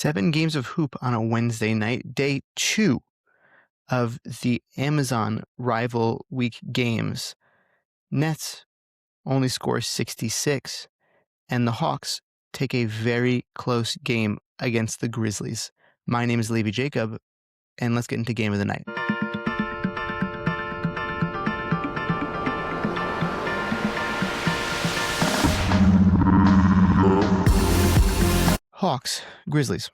7 games of hoop on a Wednesday night, day 2 of the Amazon rival week games. Nets only score 66, and the Hawks take a very close game against the Grizzlies. My name is Levi Jacob, and let's get into game of the night. Hawks, Grizzlies.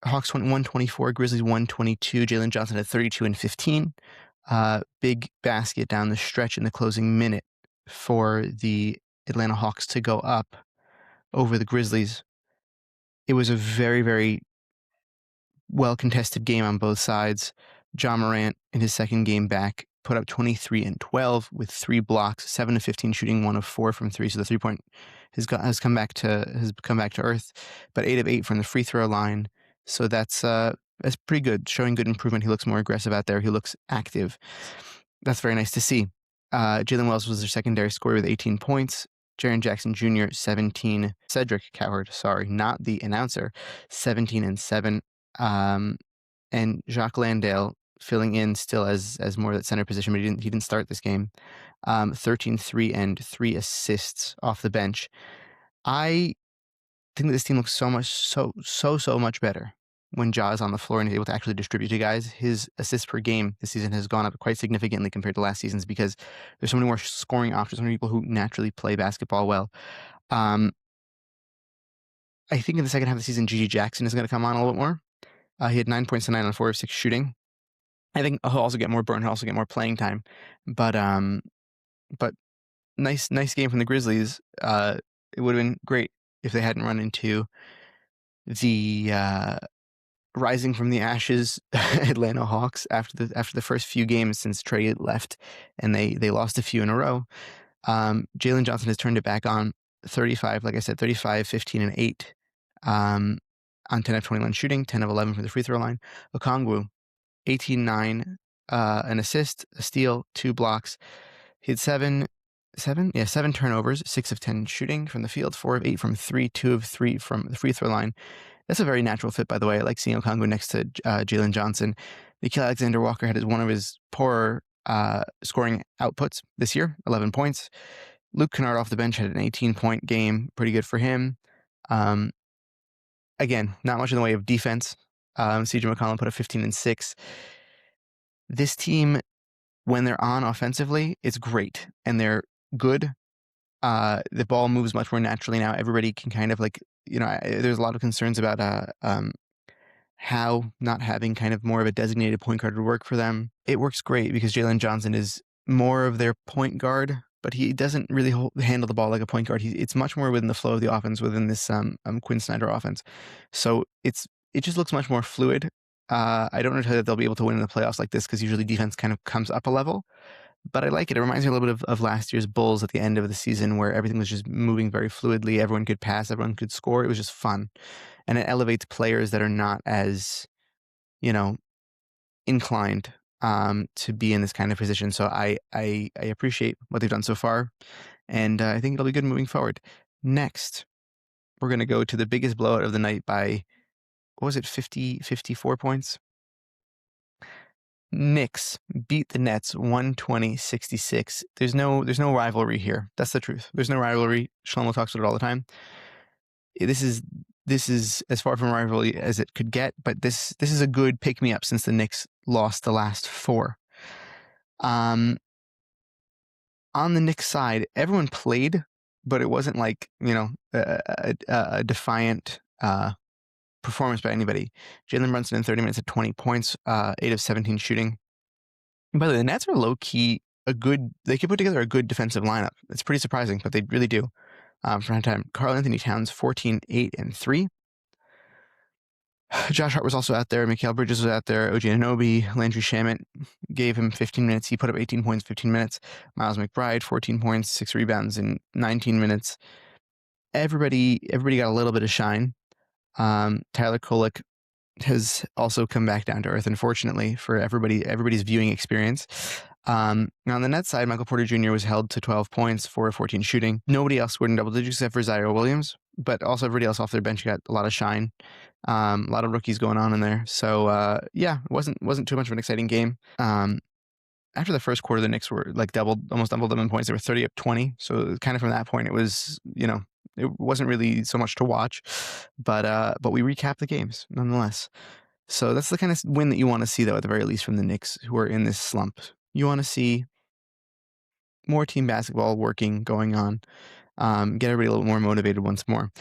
Hawks went 124, Grizzlies 122. Jalen Johnson had 32 and 15. Big basket down the stretch in the closing minute for the Atlanta Hawks to go up over the Grizzlies. It was a very, very well-contested game on both sides. Ja Morant, in his second game back, put up 23 and 12 with 3 blocks, 7 of 15 shooting, 1 of 4 from 3. So the 3-point has come back to earth, but 8 of 8 from the free throw line. So that's pretty good, showing good improvement. He looks more aggressive out there. He looks active. That's very nice to see. Jalen Wells was their secondary scorer with 18 points. Jaren Jackson Jr., 17. Cedric Coward, not the announcer, 17 and 7. And Jacques Landale filling in still as more that center position, but he didn't start this game. 13, 3, and 3 assists off the bench. I think this team looks so much better when Ja is on the floor and is able to actually distribute to guys. His assists per game this season has gone up quite significantly compared to last season's because there's so many more scoring options, so many people who naturally play basketball well. I think in the second half of the season, Gigi Jackson is going to come on a little bit more. He had 9 points tonight on 4 of 6 shooting. I think he'll also get more burn. He'll also get more playing time. But nice game from the Grizzlies. It would have been great if they hadn't run into the rising from the ashes Atlanta Hawks after the first few games since Trey left, and they lost a few in a row. Jalen Johnson has turned it back on. 35, like I said, 35, 15, and 8 on 10 of 21 shooting, 10 of 11 from the free throw line. Okongwu, 18, 9, an assist, a steal, 2 blocks. He had 7 turnovers, 6 of 10 shooting from the field, 4 of 8 from 3, 2 of 3 from the free throw line. That's a very natural fit, by the way. I like seeing Okongwu next to Jalen Johnson. Nickeil Alexander-Walker had one of his poorer scoring outputs this year, 11 points. Luke Kennard off the bench had an 18-point game, pretty good for him. Again, not much in the way of defense. CJ McCollum put up 15 and 6. This team, when they're on offensively, it's great, and they're good. The ball moves much more naturally now. Everybody can kind of there's a lot of concerns about how not having kind of more of a designated point guard would work for them. It works great because Jalen Johnson is more of their point guard, but he doesn't really handle the ball like a point guard. It's much more within the flow of the offense within this Quinn Snyder offense. So it just looks much more fluid. I don't know if they'll be able to win in the playoffs like this because usually defense kind of comes up a level. But I like it. It reminds me a little bit of last year's Bulls at the end of the season where everything was just moving very fluidly. Everyone could pass. Everyone could score. It was just fun. And it elevates players that are not as, inclined to be in this kind of position. So I appreciate what they've done so far. And I think it'll be good moving forward. Next, we're going to go to the biggest blowout of the night by, 54 points? Knicks beat the Nets 120-66. There's no rivalry here. That's the truth. There's no rivalry. Shlomo talks about it all the time. This is as far from a rivalry as it could get, but this is a good pick-me-up since the Knicks lost the last 4. On the Knicks side, everyone played, but it wasn't like, a defiant performance by anybody. Jalen Brunson in 30 minutes at 20 points, 8 of 17 shooting. And by the way, the Nets are low-key they could put together a good defensive lineup. It's pretty surprising, but they really do. For time, Karl Anthony Towns, 14, 8, and 3. Josh Hart was also out there. Mikal Bridges was out there. OG Anunoby, Landry Shamet gave him 15 minutes. He put up 18 points, 15 minutes. Miles McBride, 14 points, 6 rebounds in 19 minutes. Everybody got a little bit of shine. Tyler Kolek has also come back down to earth, unfortunately, for everybody's viewing experience. On the Nets side, Michael Porter Jr. was held to 12 points, 4 of 14 shooting. Nobody else scored in double digits except for Zaire Williams. but also everybody else off their bench got a lot of shine. A lot of rookies going on in there. So yeah, it wasn't too much of an exciting game. After the first quarter, the Knicks were like almost doubled them in points. They were 30-20. So kind of from that point, it was, it wasn't really so much to watch, but we recapped the games nonetheless. So that's the kind of win that you want to see, though, at the very least from the Knicks, who are in this slump. You want to see more team basketball going on, get everybody a little more motivated once more.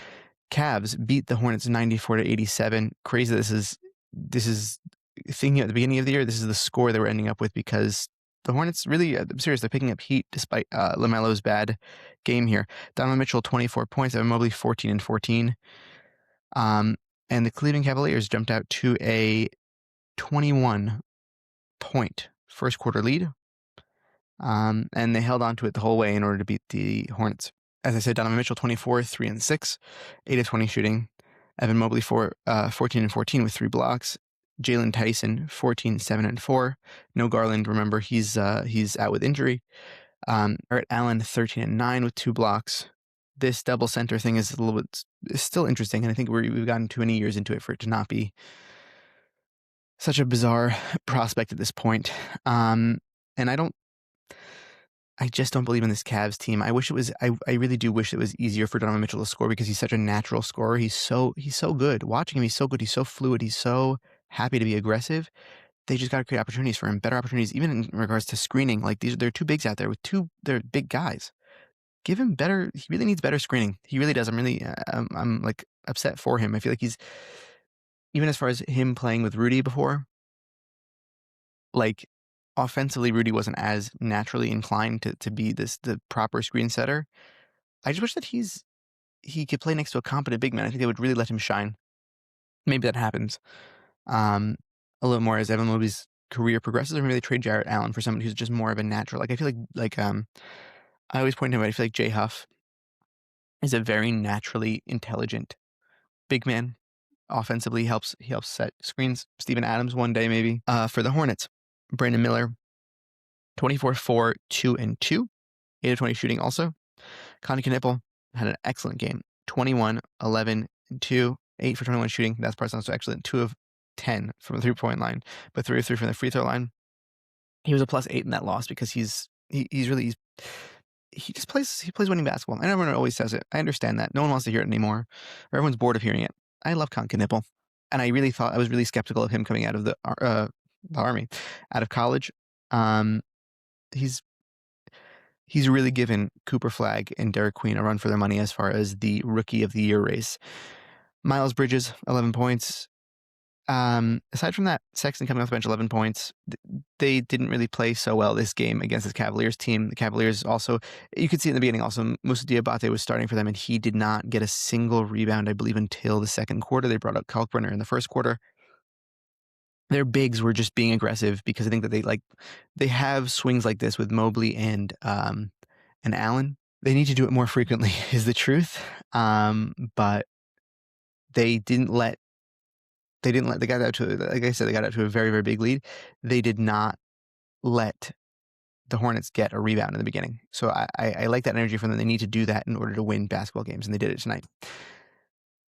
Cavs beat the Hornets 94-87. Crazy. This is thinking at the beginning of the year, this is the score they were ending up with, because the Hornets really, I'm serious, they're picking up heat despite LaMelo's bad game here. Donovan Mitchell, 24 points. Evan Mobley, 14 and 14. And the Cleveland Cavaliers jumped out to a 21-point first quarter lead. And they held on to it the whole way in order to beat the Hornets. As I said, Donovan Mitchell, 24, 3 and 6, 8 of 20 shooting. Evan Mobley, 14 and 14 with 3 blocks. Jalen Tyson, 14, 7 and 4. No Garland, remember, he's out with injury. Barrett Allen, 13 and 9 with 2 blocks. This double center thing is still interesting, and I think we've gotten too many years into it for it to not be such a bizarre prospect at this point. And I just don't believe in this Cavs team. I really do wish it was easier for Donovan Mitchell to score, because he's such a natural scorer. He's so good. Watching him, he's so good. He's so fluid. He's so happy to be aggressive. They just got to create opportunities for him, better opportunities, even in regards to screening. Like there are 2 bigs out there with they're big guys. Give him better. He really needs better screening. He really does. I'm like upset for him. I feel like he's, even as far as him playing with Rudy before, like, offensively, Rudy wasn't as naturally inclined to be the proper screen setter. I just wish that he could play next to a competent big man. I think they would really let him shine. Maybe that happens a little more as Evan Mobley's career progresses, or maybe they trade Jarrett Allen for somebody who's just more of a natural. Like, I feel like I always point him out. I feel like Jay Huff is a very naturally intelligent big man. Offensively, he helps set screens. Steven Adams one day maybe. For the Hornets, Brandon Miller, 24, 4, 2 and 2, 8 of 20 shooting also. Connie Knippel had an excellent game. 21, 11 and 2, 8 for 21 shooting. That's part's not so excellent. 2 of 10 from the 3-point line, but 3 of 3 from the free throw line. He was a +8 in that loss, because he plays winning basketball. And everyone always says it. I understand that. No one wants to hear it anymore, or everyone's bored of hearing it. I love Connie Knippel, and I was really skeptical of him coming out of the Army, out of college. He's really given Cooper Flagg and Derek Queen a run for their money as far as the Rookie of the Year race. Miles Bridges, 11 points. Aside from that, Sexton coming off the bench, 11 points. They didn't really play so well this game against this Cavaliers team. The Cavaliers also, you could see in the beginning also, Moussa Diabate was starting for them, and he did not get a single rebound, I believe, until the second quarter. They brought out Kalkbrenner in the first quarter. Their bigs were just being aggressive, because I think that they have swings like this with Mobley and Allen. They need to do it more frequently, is the truth. But they got out to, like I said, they got out to a very, very big lead. They did not let the Hornets get a rebound in the beginning. So I like that energy from them. They need to do that in order to win basketball games, and they did it tonight.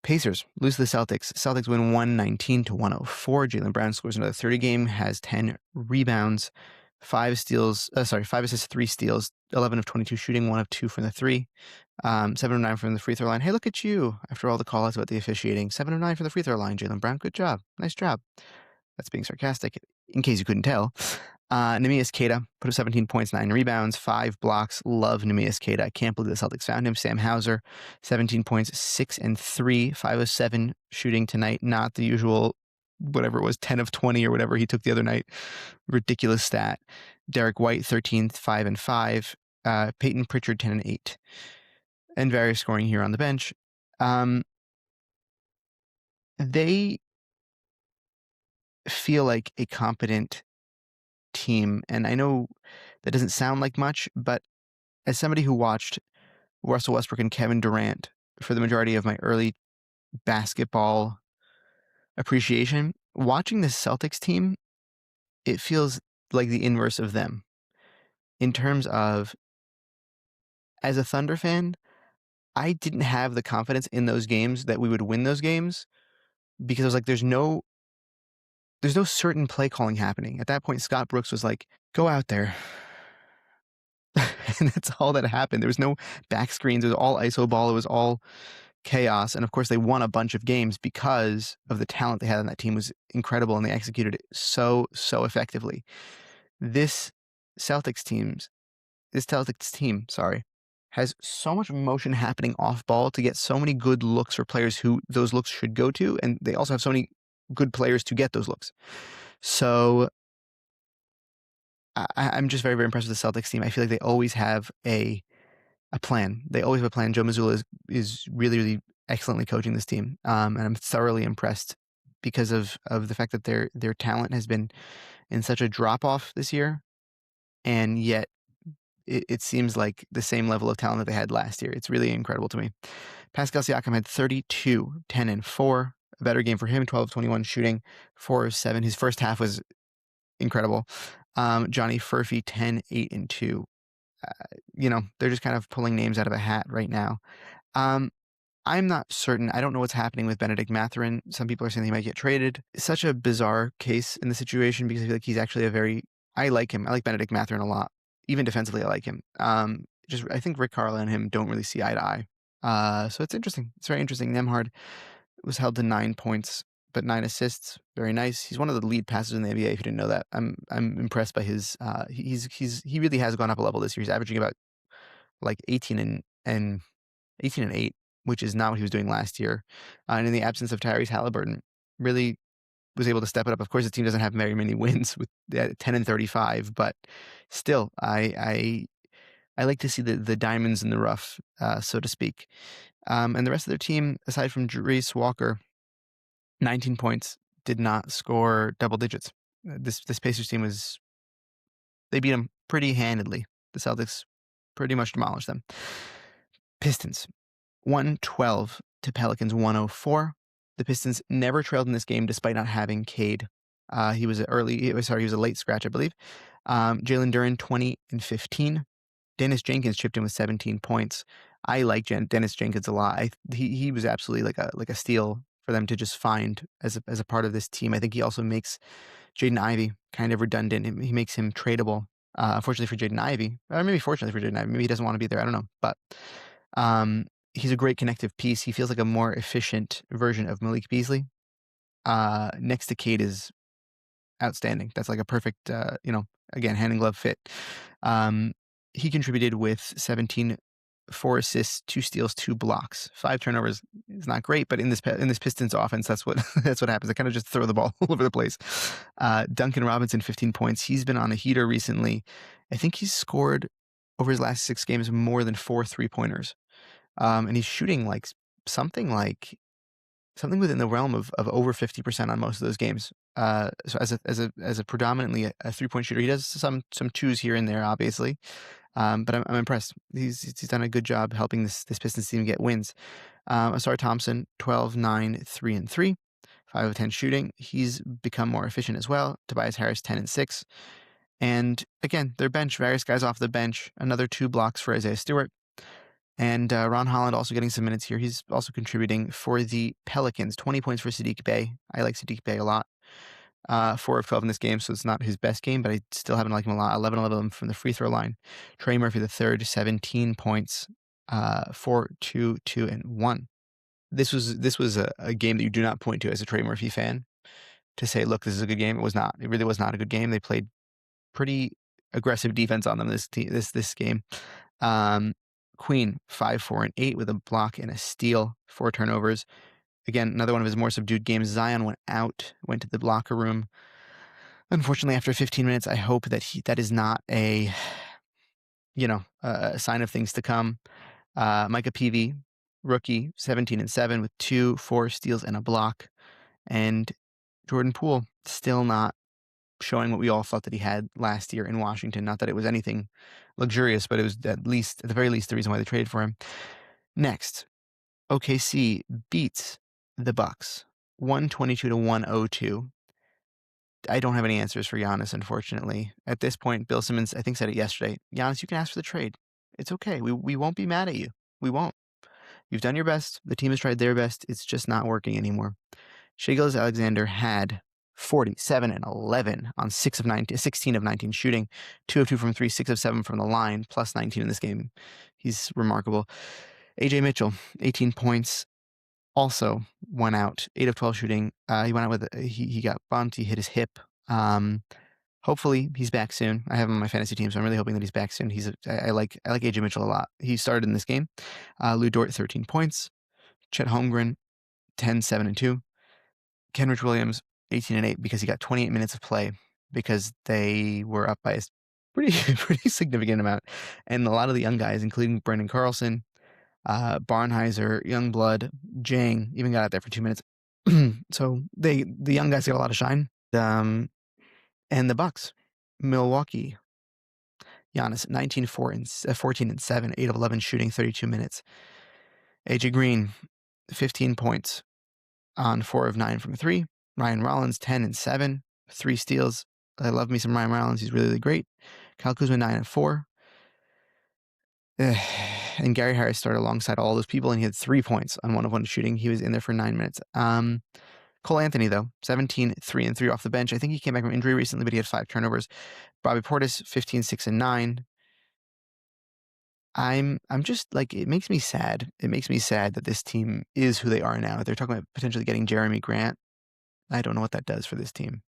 Pacers lose to the Celtics. Celtics win 119-104. Jaylen Brown scores another 30 game, has 10 rebounds, 5 assists, 3 steals, 11 of 22 shooting, 1 of 2 from the 3, 7 of 9 from the free throw line. Hey, look at you. After all the call-outs about the officiating, 7 of 9 from the free throw line, Jaylen Brown. Good job. Nice job. That's being sarcastic, in case you couldn't tell. Neemias Queta put up 17 points, 9 rebounds, 5 blocks. Love Neemias Queta. I can't believe the Celtics found him. Sam Hauser, 17 points, 6 and 3, 5 of 7 shooting tonight. Not the usual, whatever it was, 10 of 20 or whatever he took the other night. Ridiculous stat. Derek White, 13th, 5 and 5. Peyton Pritchard, 10 and 8. And various scoring here on the bench. They feel like a competent team, and I know that doesn't sound like much, but as somebody who watched Russell Westbrook and Kevin Durant for the majority of my early basketball appreciation, watching this Celtics team, it feels like the inverse of them. In terms of, as a Thunder fan, I didn't have the confidence in those games that we would win those games because I was like, there's no certain play calling happening. At that point, Scott Brooks was like, go out there. And that's all that happened. There was no back screens. It was all ISO ball. It was all chaos. And of course, they won a bunch of games because of the talent they had on that team was incredible, and they executed it so effectively. This Celtics team, has so much motion happening off ball to get so many good looks for players who those looks should go to, and they also have so many good players to get those looks. So I'm just very impressed with the Celtics team. I feel like they always have a plan. They always have a plan. Joe Mazzulla is really excellently coaching this team, and I'm thoroughly impressed because of the fact that their talent has been in such a drop off this year, and yet it seems like the same level of talent that they had last year. It's really incredible to me. Pascal Siakam had 32, 10, and 4. A better game for him, 12 21 shooting, 4 of 7. His first half was incredible. Johnny Furphy, 10, 8, and 2. They're just kind of pulling names out of a hat right now. I'm not certain. I don't know what's happening with Benedict Mathurin. Some people are saying he might get traded. It's such a bizarre case in the situation because I feel like he's actually I like him. I like Benedict Mathurin a lot. Even defensively, I like him. I think Rick Carlisle and him don't really see eye to eye. So it's interesting. It's very interesting. Nembhard was held to 9 points, but 9 assists. Very nice. He's one of the lead passers in the NBA. If you didn't know that, I'm impressed by his. He really has gone up a level this year. He's averaging about like 18 and 8, which is not what he was doing last year. And in the absence of Tyrese Halliburton, really was able to step it up. Of course, the team doesn't have very many wins with 10 and 35, but still, I like to see the diamonds in the rough, so to speak. And the rest of their team, aside from Jarace Walker, 19 points, did not score double digits. This Pacers team they beat them pretty handedly. The Celtics pretty much demolished them. Pistons, 112 to Pelicans 104. The Pistons never trailed in this game despite not having Cade. He was a late scratch, I believe. Jalen Duren, 20 and 15. Dennis Jenkins chipped in with 17 points. I like Dennis Jenkins a lot. He was absolutely like a steal for them to just find as a part of this team. I think he also makes Jaden Ivey kind of redundant. He makes him tradable. Unfortunately for Jaden Ivey, or maybe fortunately for Jaden Ivey, maybe he doesn't want to be there. I don't know, but he's a great connective piece. He feels like a more efficient version of Malik Beasley. Next to Cade is outstanding. That's like a perfect, again, hand and glove fit. He contributed with 17, 4 assists, 2 steals, 2 blocks, 5 turnovers. Is not great, but in this Pistons offense, that's what happens. They kind of just throw the ball all over the place. Duncan Robinson, 15 points. He's been on a heater recently. I think he's scored over his last 6 games more than 4 3-pointers. And he's shooting like something within the realm of over 50% on most of those games. So as a predominantly a 3-point shooter, he does some twos here and there, obviously. But I'm impressed. He's done a good job helping this Pistons team get wins. Asar Thompson, 12, 9, 3, and 3, 5 of 10 shooting. He's become more efficient as well. Tobias Harris, 10 and 6. And again, their bench, various guys off the bench. Another 2 blocks for Isaiah Stewart. And Ron Holland also getting some minutes here. He's also contributing for the Pelicans. 20 points for Saddiq Bey. I like Saddiq Bey a lot. 4 of 12 in this game, so it's not his best game, but I still haven't liked him a lot. 11 of them from the free throw line. Trey Murphy the third, 17 points, 4, 2, 2, and 1. This was a game that you do not point to as a Trey Murphy fan to say, look, this is a good game. It was not. It really was not a good game. They played pretty aggressive defense on them this game. Queen, 5, 4, and 8 with a block and a steal, 4 turnovers. Again, another one of his more subdued games. Zion went to the locker room. Unfortunately, after 15 minutes, I hope that is not a sign of things to come. Micah Peavy, rookie, 17 and 7 with 2, 4 steals and a block. And Jordan Poole still not showing what we all thought that he had last year in Washington. Not that it was anything luxurious, but it was at the very least, the reason why they traded for him. Next, OKC beats the Bucks 122 to 102. I don't have any answers for Giannis, unfortunately. At this point, Bill Simmons, I think, said it yesterday. Giannis, you can ask for the trade. It's okay. We won't be mad at you. We won't. You've done your best. The team has tried their best. It's just not working anymore. Shai Gilgeous-Alexander had 47 and 11 on 16 of 19 shooting, 2 of 2 from 3, 6 of 7 from the line, plus 19 in this game. He's remarkable. AJ Mitchell, 18 points, also went out, 8 of 12 shooting. He went out with he got bumped. He hit his hip. Hopefully he's back soon. I have him on my fantasy team, so I'm really hoping that he's back soon. I like AJ Mitchell a lot. He started in this game. Lou Dort, 13 points. Chet Holmgren, 10, 7, and 2. Kenrich Williams, 18 and 8, because he got 28 minutes of play because they were up by a pretty significant amount. And a lot of the young guys, including Brendan Carlson, Barnheiser, Youngblood, Jang, even got out there for 2 minutes. So the young guys got a lot of shine. And the Bucks, Milwaukee, Giannis, 14 and 7, 8 of 11 shooting, 32 minutes. AJ Green, 15 points on 4 of 9 from 3. Ryan Rollins, 10 and 7, 3 steals. I love me some Ryan Rollins. He's really, really great. Kyle Kuzma, 9 and 4. And Gary Harris started alongside all those people, and he had 3 points on 1 of 1 shooting. He was in there for 9 minutes. Cole Anthony, though, 17, 3 and 3 off the bench. I think he came back from injury recently, but he had 5 turnovers. Bobby Portis, 15, 6 and 9. I'm just like, it makes me sad. It makes me sad that this team is who they are now. They're talking about potentially getting Jeremy Grant. I don't know what that does for this team.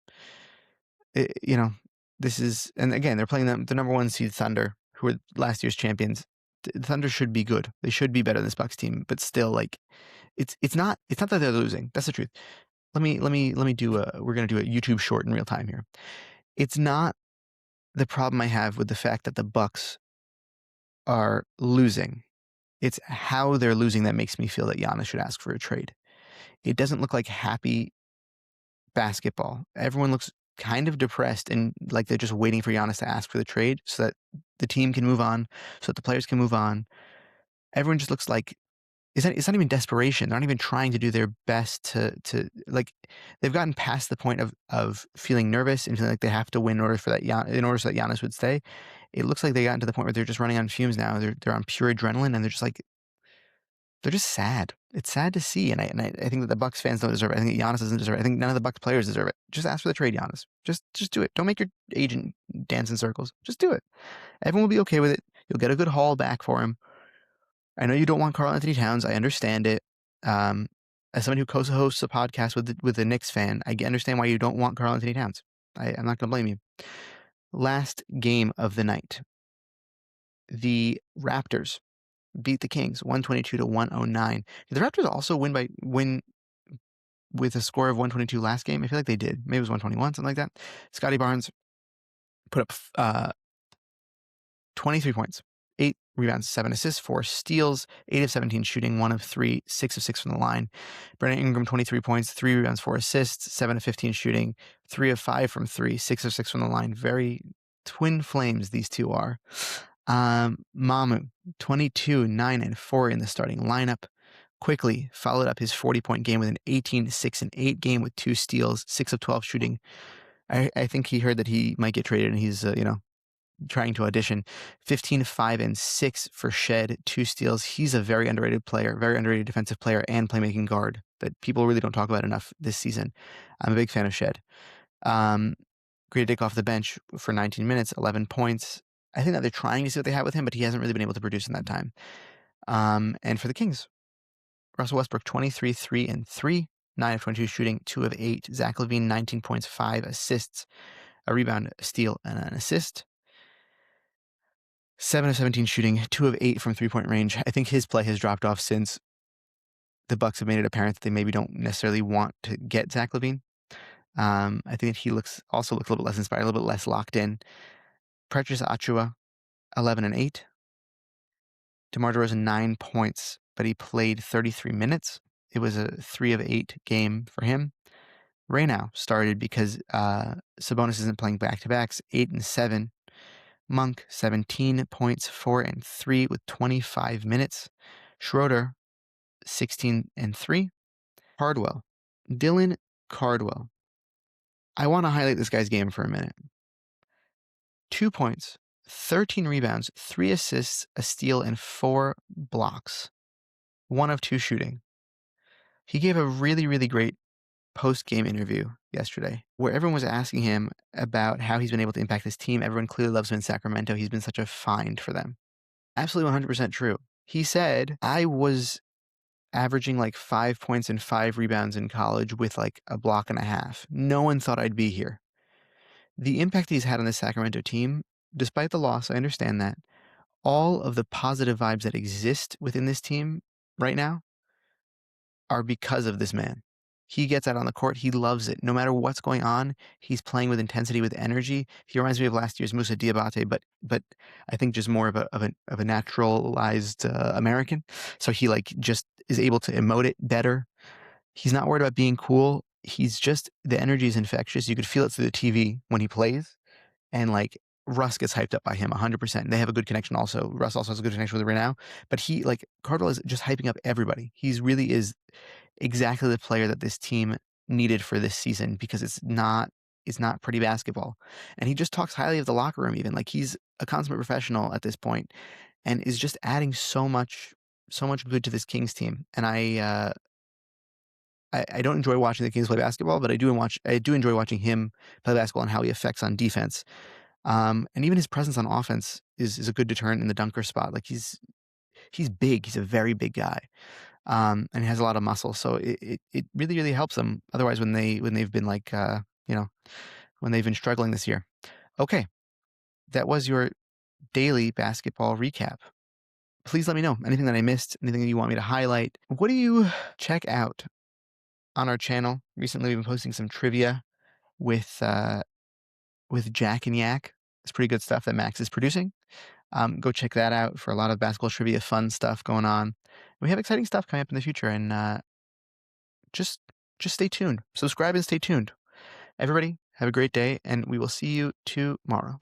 This is, and again, they're playing the number 1 seed Thunder, who were last year's champions. The Thunder should be good. They should be better than this Bucks team, but still, like, it's not that they're losing. That's the truth. Let me do we're going to do a YouTube short in real time here. It's not the problem I have with the fact that the Bucks are losing. It's how they're losing that makes me feel that Giannis should ask for a trade. It doesn't look like happy basketball. Everyone looks kind of depressed and like they're just waiting for Giannis to ask for the trade so that the team can move on, so that the players can move on. Everyone just looks like it's not even desperation. They're not even trying to do their best to like, they've gotten past the point of feeling nervous and feeling like they have to win in order so that Giannis would stay. It looks like they got into the point where they're just running on fumes now. They're on pure adrenaline, and they're just sad. It's sad to see, and I think that the Bucks fans don't deserve it. I think Giannis doesn't deserve it. I think none of the Bucks players deserve it. Just ask for the trade, Giannis. Just do it. Don't make your agent dance in circles. Just do it. Everyone will be okay with it. You'll get a good haul back for him. I know you don't want Karl Anthony Towns. I understand it. As somebody who co-hosts a podcast with a Knicks fan, I understand why you don't want Karl Anthony Towns. I'm not going to blame you. Last game of the night, the Raptors beat the Kings 122-109. Did the Raptors also win with a score of 122 last game? I feel like they did. Maybe it was 121, something like that. Scotty Barnes put up 23 points, 8 rebounds, 7 assists, 4 steals, 8 of 17 shooting, 1 of 3, 6 of 6 from the line. Brandon Ingram, 23 points, 3 rebounds, 4 assists, 7 of 15 shooting, 3 of 5 from 3, 6 of 6 from the line. Very twin flames these two are. Mamu, 22, 9 and 4 in the starting lineup. Quickly followed up his 40-point game with an 18, 6 and 8 game with 2 steals, 6 of 12 shooting. I think he heard that he might get traded, and he's trying to audition. 15, 5 and 6 for Shed, 2 steals. He's a very underrated player, very underrated defensive player and playmaking guard that people really don't talk about enough this season. I'm a big fan of Shed. Great Dick off the bench for 19 minutes, 11 points. I think that they're trying to see what they have with him, but he hasn't really been able to produce in that time. And for the Kings, Russell Westbrook, 23, 3 and 3, 9 of 22 shooting, 2 of 8. Zach LaVine, 19 points, 5 assists, a rebound, a steal, and an assist. 7 of 17 shooting, 2 of 8 from 3-point range. I think his play has dropped off since the Bucks have made it apparent that they maybe don't necessarily want to get Zach LaVine. I think that he also looks a little bit less inspired, a little bit less locked in. Precious Achiuwa, 11 and 8. DeMar DeRozan, 9 points, but he played 33 minutes. It was a 3 of 8 game for him. Raynow started because Sabonis isn't playing back-to-backs, 8 and 7. Monk, 17 points, 4 and 3 with 25 minutes. Schroeder, 16 and 3. Cardwell, Dylan Cardwell. I want to highlight this guy's game for a minute. 2 points, 13 rebounds, 3 assists, a steal, and 4 blocks. 1 of 2 shooting. He gave a really, really great post-game interview yesterday where everyone was asking him about how he's been able to impact his team. Everyone clearly loves him in Sacramento. He's been such a find for them. Absolutely 100% true. He said, I was averaging like 5 points and 5 rebounds in college with like a block and a half. No one thought I'd be here. The impact he's had on the Sacramento team, despite the loss, I understand that, all of the positive vibes that exist within this team right now are because of this man. He gets out on the court. He loves it. No matter what's going on, he's playing with intensity, with energy. He reminds me of last year's Moussa Diabate, but I think just more of a naturalized American. So he like just is able to emote it better. He's not worried about being cool. He's just, the energy is infectious. You could feel it through the TV when he plays. And like Russ gets hyped up by him 100%. They have a good connection also. Russ also has a good connection with him right now. But he, like, Cardwell is just hyping up everybody. He's really is exactly the player that this team needed for this season because it's not pretty basketball. And he just talks highly of the locker room even. Like he's a consummate professional at this point and is just adding so much good to this Kings team. And I don't enjoy watching the Kings play basketball, but I do enjoy watching him play basketball and how he affects on defense. And even his presence on offense is a good deterrent in the dunker spot. Like he's big. He's a very big guy. And he has a lot of muscle. So it really, really helps them. Otherwise, when they've been like, when they've been struggling this year. Okay. That was your daily basketball recap. Please let me know anything that I missed, anything that you want me to highlight. What do you check out on our channel? Recently, we've been posting some trivia with Jack and Yak. It's pretty good stuff that Max is producing. Go check that out for a lot of basketball trivia, fun stuff going on. We have exciting stuff coming up in the future, and just stay tuned. Subscribe and stay tuned. Everybody, have a great day, and we will see you tomorrow.